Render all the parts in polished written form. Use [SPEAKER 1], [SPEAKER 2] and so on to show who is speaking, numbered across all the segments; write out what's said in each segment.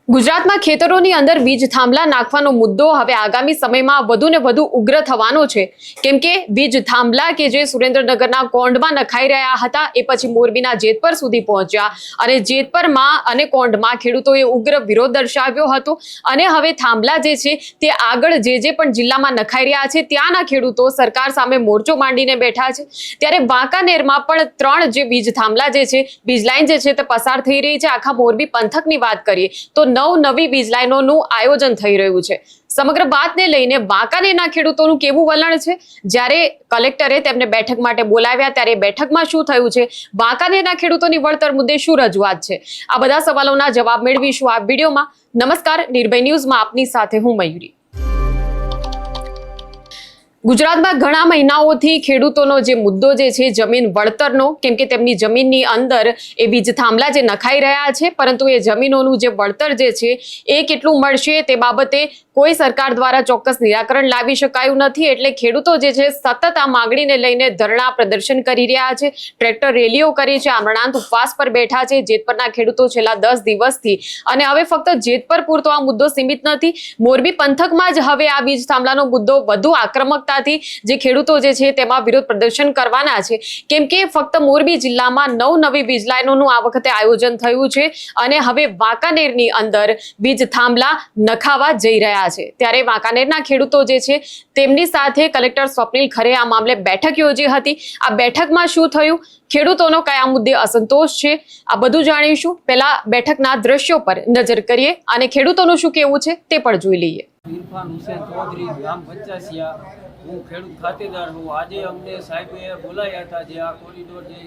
[SPEAKER 1] ગુજરાતમાં ખેતરોની અંદર વીજ થાંભલા નાખવાનો મુદ્દો હવે આગામી સમયમાં વધુ ને વધુ ઉગ્ર થવાનો છે, કેમ કે વીજ થાંભલા કે જે સુરેન્દ્રનગરના કોંઢમાં નખાઈ રહ્યા હતા એ પછી મોરબીના જેતપર સુધી પહોંચ્યા અને જેતપરમાં અને કોંઢમાં ખેડૂતોએ ઉગ્ર વિરોધ દર્શાવ્યો હતો અને હવે થાંભલા જે છે તે આગળ જે પણ જિલ્લામાં નખાઈ રહ્યા છે ત્યાંના ખેડૂતો સરકાર સામે મોરચો માંડીને બેઠા છે। ત્યારે વાંકાનેરમાં પણ 3 જે વીજ થાંભલા જે છે વીજ લાઈન જે છે તે પસાર થઈ રહી છે। આખા મોરબી પંથકની વાત કરીએ તો નવી વીજ લાઈનોનું આયોજન થઈ રહ્યું છે। સમગ્ર વાતને લઈને વાંકાનેરના ખેડૂતોનું કેવું વલણ છે, જ્યારે કલેક્ટરે તેમને બેઠક માટે બોલાવ્યા ત્યારે બેઠકમાં શું થયું છે, વાંકાનેરના ખેડૂતોની વળતર મુદ્દે શું રજૂઆત છે, આ બધા સવાલોના જવાબ મેળવીશું આ વિડીયોમાં। નમસ્કાર, નિર્ભય ન્યૂઝમાં આપની સાથે હું મયુરી। ગુજરાતમાં ઘણા મહિનાઓથી ખેડૂતોનો જે મુદ્દો જે છે જમીન વળતરનો, કેમ કે તેમની જમીનની અંદર એ વીજ થાંભલા જે નખાઈ રહ્યા છે પરંતુ એ જમીનોનું જે વળતર જે છે એ કેટલું મળશે તે બાબતે કોઈ સરકાર દ્વારા ચોક્કસ નિરાકરણ લાવી શકાયું નથી। એટલે ખેડૂતો જે છે સતત આ માંગણીને લઈને ધરણા પ્રદર્શન કરી રહ્યા છે, ટ્રેક્ટર રેલીઓ કરી છે, આમરણાંત ઉપવાસ પર બેઠા છે જેતપરના ખેડૂતો છેલ્લા 10 દિવસથી। અને હવે ફક્ત જેતપર પૂરતો આ મુદ્દો સીમિત નથી, મોરબી પંથકમાં જ હવે આ વીજ થાંભલાનો મુદ્દો વધુ આક્રમકતાથી જે ખેડૂતો જે છે તેમાં વિરોધ પ્રદર્શન કરવાના છે, કેમ કે ફક્ત મોરબી જિલ્લામાં નવી વીજ લાઈનોનું આ વખતે આયોજન થયું છે અને હવે વાંકાનેરની અંદર વીજ થાંભલા નખાવા જઈ રહ્યા છે। ત્યારે વાંકાનેરના ખેડૂતો જે છે તેમની સાથે કલેક્ટર સ્વપ્નિલ ખરે આ મામલે બેઠક યોજી હતી। આ બેઠકમાં શું થયું, ખેડૂતોનો કયા મુદ્દે અસંતોષ છે, આ બધું જાણીશું। પહેલા બેઠકના દ્રશ્યો પર નજર કરીએ અને ખેડૂતોનું શું કહેવું છે તે પણ જોઈ લઈએ।
[SPEAKER 2] ઇરફાન હુસેન ચૌધરી, ગામ પચાસિયા, હું ખેડૂત ખાતેદાર હું। આજે અમને સાહેબે બોલાયા હતા, જે આ કોરિડોર જે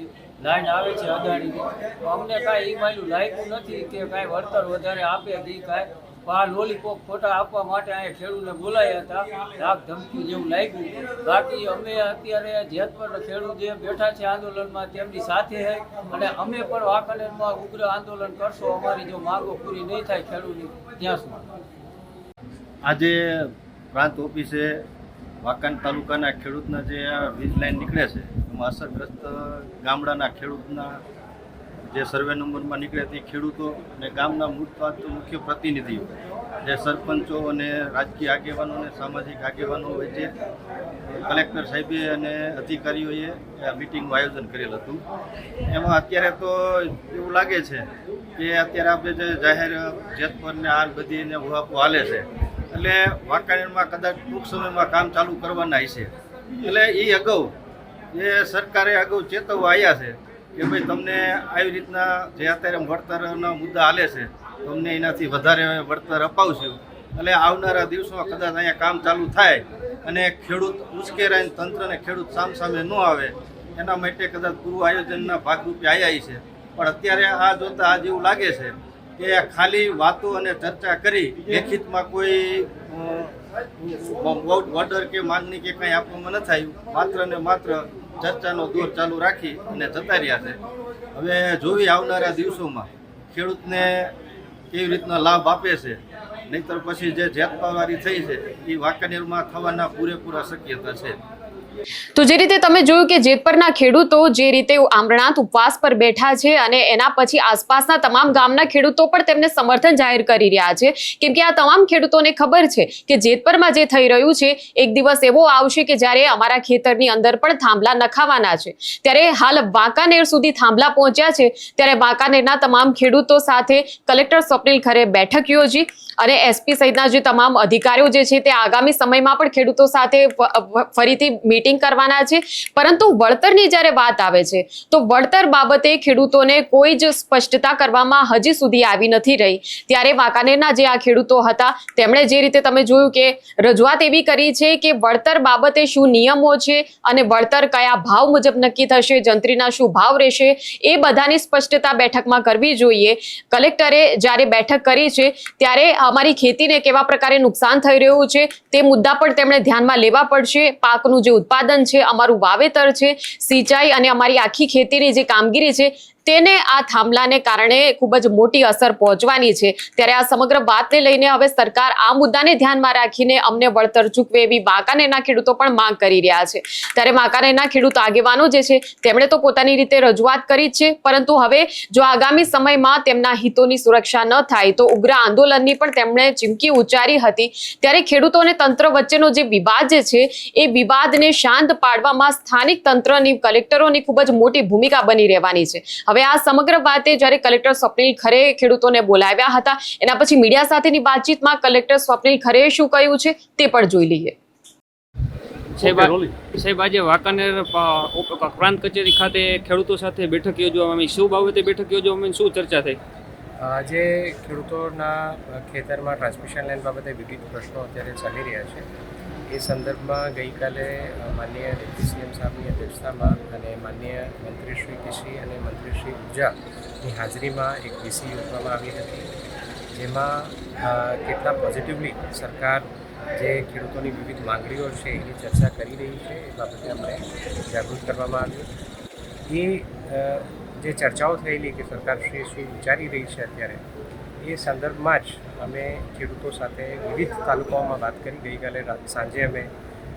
[SPEAKER 2] લાઈન આવે છે અદાણીની, અમને કાંઈ માયલું લાગ્યું નથી કે કાંઈ વળતર વધારે આપે કે કાંઈ આ લોલીપોપ ફોટા આપવા માટે અહીંયા ખેડૂતને બોલાયા હતા, ધાક ધમકી જેવું લાગ્યું। બાકી અમે અત્યારે જેતપર ખેડૂત જે બેઠા છે આંદોલનમાં તેમની સાથે છે અને અમે પણ વાંકાનેરમાં ઉગ્ર આંદોલન કરશો, અમારી જો માંગો પૂરી નહીં થાય ખેડૂતની ત્યાં સુધી।
[SPEAKER 3] આજે પ્રાંત ઓફિસે વાંકાનેર તાલુકાના ખેડૂતના જે વીજ લાઈન નીકળે છે એમાં અસરગ્રસ્ત ગામડાના ખેડૂતના જે સર્વે નંબરમાં નીકળે તે ખેડૂતો અને ગામના મુખ્ય પ્રતિનિધિઓ, જે સરપંચો અને રાજકીય આગેવાનો અને સામાજિક આગેવાનો વચ્ચે કલેક્ટર સાહેબે અને અધિકારીઓએ મિટિંગનું આયોજન કરેલ હતું। એમાં અત્યારે તો એવું લાગે છે કે અત્યારે આપણે જે જાહેર જેતપરને આ બધીને ઉહાપો હાલે છે એટલે વાંકાનેરમાં કદાચ ટૂંક સમયમાં કામ ચાલુ કરવાના છે। એટલે એ અગાઉ જે સરકારે અગાઉ ચેતવવા આવ્યા છે કે ભાઈ તમને આવી રીતના જે અત્યારે વળતરના મુદ્દા હાલે છે તમને એનાથી વધારે વળતર અપાવશું। એટલે આવનારા દિવસોમાં કદાચ અહીંયા કામ ચાલુ થાય અને ખેડૂત ઉશ્કેરાઈને તંત્રને ખેડૂત સામે ન આવે એના માટે કદાચ પૂર્વ આયોજનના ભાગરૂપે આવ્યા છે। પણ અત્યારે આ જોતા આજ એવું લાગે છે કે ખાલી વાતો અને ચર્ચા કરી લેખિતમાં કોઈ ઓર્ડર કે માંગણી કે કંઈ આપવામાં નથી આવ્યું, માત્ર ને માત્ર ચર્ચાનો દોર ચાલુ રાખી અને જતા રહ્યા છે। હવે જોવી આવનારા દિવસોમાં ખેડૂતને કેવી રીતના લાભ આપે છે, નહીંતર પછી જે જેતપાવારી થઈ છે એ વાંકાનેરમાં થવાના પૂરેપૂરા શક્યતા છે।
[SPEAKER 1] તો જે રીતે તમે જોયું કે જેતપરના ખેડૂતો જે રીતે આમરણાંત ઉપવાસ પર બેઠા છે અને એના પછી આસપાસના તમામ ગામના ખેડૂતો પણ તેમને સમર્થન જાહેર કરી રહ્યા છે, કેમ કે આ તમામ ખેડૂતોને ખબર છે કે જેતપરમાં જે થઈ રહ્યું છે એક દિવસ એવો આવશે કે જ્યારે અમારા ખેતરની અંદર પણ થાંભલા નખાવાના છે। ત્યારે હાલ વાંકાનેર સુધી થાંભલા પહોંચ્યા છે, ત્યારે વાંકાનેરના તમામ ખેડૂતો સાથે કલેક્ટર સ્વપ્નિલ ખરે બેઠક યોજી અને એસપી સહિતના જે તમામ અધિકારીઓ જે છે તે આગામી સમયમાં પણ ખેડૂતો સાથે ફરીથી મીટિંગ કરવાના છે। પરંતુ વળતરની જ્યારે વાત આવે છે તો વળતર બાબતે ખેડૂતોને કોઈ જ સ્પષ્ટતા કરવામાં હજી સુધી આવી નથી રહી। ત્યારે વાંકાનેરના જે આ ખેડૂતો હતા તેમણે જે રીતે તમે જોયું કે રજૂઆત એવી કરી છે કે વળતર બાબતે શું નિયમો છે અને વળતર કયા ભાવ મુજબ નક્કી થશે, જંત્રીના શું ભાવ રહેશે, એ બધાની સ્પષ્ટતા બેઠકમાં કરવી જોઈએ। કલેક્ટરે જ્યારે બેઠક કરી છે ત્યારે અમારી ખેતીને કેવા પ્રકારે નુકસાન થઈ રહ્યું છે તે મુદ્દા પણ તેમણે ધ્યાનમાં લેવા પડશે। પાકનું જે ઉત્પાદન છે, અમારું વાવેતર છે, સિંચાઈ અને અમારી આખી ખેતીની જે કામગીરી છે તેને આ થાંભલાને કારણે ખૂબ જ મોટી અસર પહોંચવાની છે। ત્યારે આ સમગ્ર વાતને લઈને હવે સરકાર આ મુદ્દાને ધ્યાનમાં રાખીને અમને વળતર ચૂકવે એવી વાંકાનેરના ખેડૂતો પણ માંગ કરી રહ્યા છે। ત્યારે વાંકાનેરના ખેડૂત આગેવાનો જે છે તેમણે તો પોતાની રીતે રજૂઆત કરી જ છે, પરંતુ હવે જો આગામી સમયમાં તેમના હિતોની સુરક્ષા ન થાય તો ઉગ્ર આંદોલનની પણ તેમણે ચીમકી ઉચ્ચારી હતી। ત્યારે ખેડૂતો અને તંત્ર વચ્ચેનો જે વિવાદ જે છે એ વિવાદને શાંત પાડવામાં સ્થાનિક તંત્રની, કલેક્ટરોની ખૂબ જ મોટી ભૂમિકા બની રહેવાની છે। હવે આ સમગ્ર વાતે જ્યારે કલેક્ટર સ્વપ્નિલ ખરે ખેડૂતોને બોલાવ્યા હતા, એના પછી મીડિયા સાથેની વાતચીતમાં કલેક્ટર સ્વપ્નિલ ખરેએ શું કહ્યું છે તે પણ જોઈ લઈએ।
[SPEAKER 4] સાહેબ, આજે વાંકાનેર પ્રાંત કચેરી ખાતે ખેડૂતો સાથે બેઠક યોજવામાં આવી। શું બાબતે બેઠક યોજવામાં આવી, શું ચર્ચા થઈ?
[SPEAKER 5] આજે ખેડૂતોના ખેતરમાં ટ્રાન્સમિશન લાઇન બાબતે વિવિધ પ્રશ્નો અત્યારે ચાલી રહ્યા છે। એ સંદર્ભમાં ગઈકાલે માનનીય ડેપ્યુટી સીએમ સાહેબની અધ્યક્ષતામાં અને માનનીય મંત્રી શ્રી કૃષિ અને મંત્રી શ્રી ઉર્જાની હાજરીમાં એક વીસી યોજવામાં આવી હતી, જેમાં કેટલા પોઝિટિવલી સરકાર જે ખેડૂતોની વિવિધ માંગણીઓ છે એની ચર્ચા કરી રહી છે એ બાબતે અમને જાગૃત કરવામાં આવ્યું। એ જે ચર્ચાઓ થયેલી કે સરકારશ્રી શું વિચારી રહી છે અત્યારે, એ સંદર્ભમાં જ અમે ખેડૂતો સાથે વિવિધ તાલુકાઓમાં વાત કરી। ગઈકાલે સાંજે અમે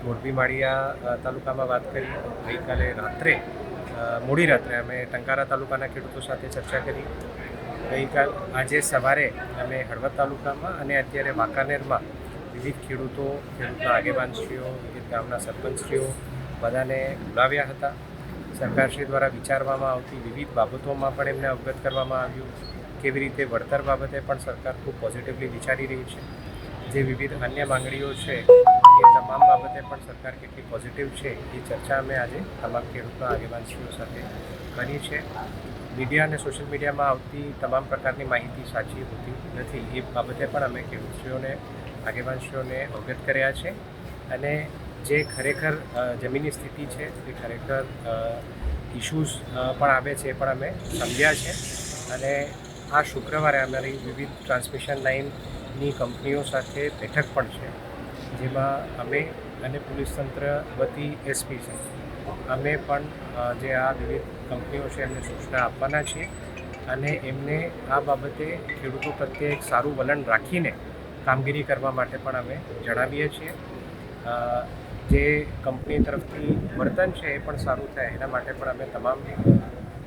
[SPEAKER 5] મોરબી માળિયા તાલુકામાં વાત કરી, ગઈકાલે મોડી રાત્રે અમે ટંકારા તાલુકાના ખેડૂતો સાથે ચર્ચા કરી, આજે સવારે અમે હળવદ તાલુકામાં અને અત્યારે વાંકાનેરમાં વિવિધ ખેડૂતના આગેવાનશ્રીઓ, વિવિધ ગામના સરપંચશ્રીઓ બધાને બોલાવ્યા હતા। સરકારશ્રી દ્વારા વિચારવામાં આવતી વિવિધ બાબતોમાં પણ એમને અવગત કરવામાં આવ્યું। કેવી રીતે વળતર બાબતે પણ સરકાર ખૂબ પોઝિટિવલી વિચારી રહી છે। જે વિવિધ અન્ય માંગણીઓ છે એ તમામ બાબતે પણ સરકાર કેટલી પોઝિટિવ છે એ ચર્ચા અમે આજે તમામ ખેડૂતના આગેવાનશ્રીઓ સાથે કરી છે। મીડિયા અને સોશિયલ મીડિયામાં આવતી તમામ પ્રકારની માહિતી સાચી હોતી નથી, એ બાબતે પણ અમે ખેડૂતશ્રીઓને, આગેવાનશ્રીઓને અવગત કર્યા છે। અને જે ખરેખર જમીનની સ્થિતિ છે એ ખરેખર ઇશ્યુઝ પણ આવે છે એ પણ અમે સમજ્યા છે। અને આ શુક્રવારે અમારી વિવિધ ટ્રાન્સમિશન લાઇનની કંપનીઓ સાથે બેઠક પણ છે, જેમાં અમે અને પોલીસ તંત્ર વતી એસપી છે અમે પણ જે આ વિવિધ કંપનીઓ છે એમને સૂચના આપવાના છીએ અને એમને આ બાબતે ખેડૂતો પ્રત્યે એક સારું વલણ રાખીને કામગીરી કરવા માટે પણ અમે જણાવીએ છીએ। જે કંપની તરફથી વર્તન છે એ પણ સારું થાય એના માટે પણ અમે તમામ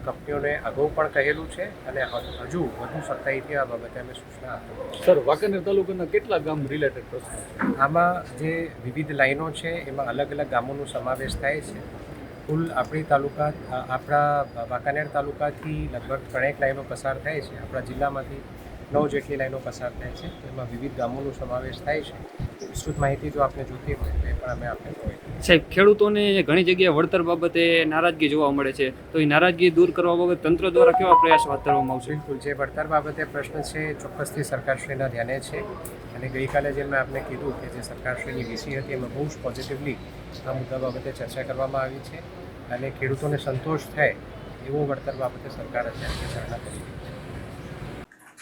[SPEAKER 5] કંપનીઓને અગાઉ પણ કહેલું છે અને હજુ વધુ સખ્તાઈથી આ બાબતે અમે સૂચના આપી।
[SPEAKER 6] સર, વાંકાનેર તાલુકાના કેટલા ગામ રિલેટેડ પ્રશ્નો છે?
[SPEAKER 5] આમાં જે વિવિધ લાઈનો છે એમાં અલગ અલગ ગામોનો સમાવેશ થાય છે। કુલ આપણા વાંકાનેર તાલુકાથી લગભગ 3 લાઈનો પસાર થાય છે। આપણા જિલ્લામાંથી 9 જેટલી લાઈનો પસાર થાય છે, એમાં વિવિધ ગામોનો સમાવેશ થાય છે। વિસ્તૃત માહિતી જો આપને જોતી હોય તો એ પણ અમે આપને પ્રોવાઈડ કરીએ।
[SPEAKER 4] સાહેબ, ખેડૂતોને ઘણી જગ્યાએ વળતર બાબતે નારાજગી જોવા મળે છે, તો એ નારાજગી દૂર કરવા બાબતે તંત્ર દ્વારા કેવા પ્રયાસ હાથ ધરવામાં આવશે?
[SPEAKER 5] બિલકુલ, જે વળતર બાબતે પ્રશ્ન છે ચોક્કસથી સરકારશ્રીના ધ્યાને છે અને ગઈકાલે જેમ મેં આપને કીધું કે જે સરકારશ્રીની વીસી હતી એમાં બહુ જ પોઝિટિવલી આ મુદ્દા બાબતે ચર્ચા કરવામાં આવી છે અને ખેડૂતોને સંતોષ થાય એવું વળતર બાબતે સરકાર અત્યારે વિચારણા કરી રહી છે।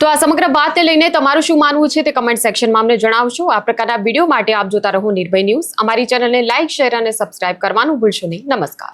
[SPEAKER 1] તો આ સમગ્ર વાતને લઈને તમારું શું માનવું છે તે કમેન્ટ સેક્શનમાં અમને જણાવશો। આ પ્રકારના વિડીયો માટે આપ જોતા રહો નિર્ભય ન્યૂઝ। અમારી ચેનલને લાઇક, શેર અને સબસ્ક્રાઇબ કરવાનું ભૂલશો નહીં। નમસ્કાર।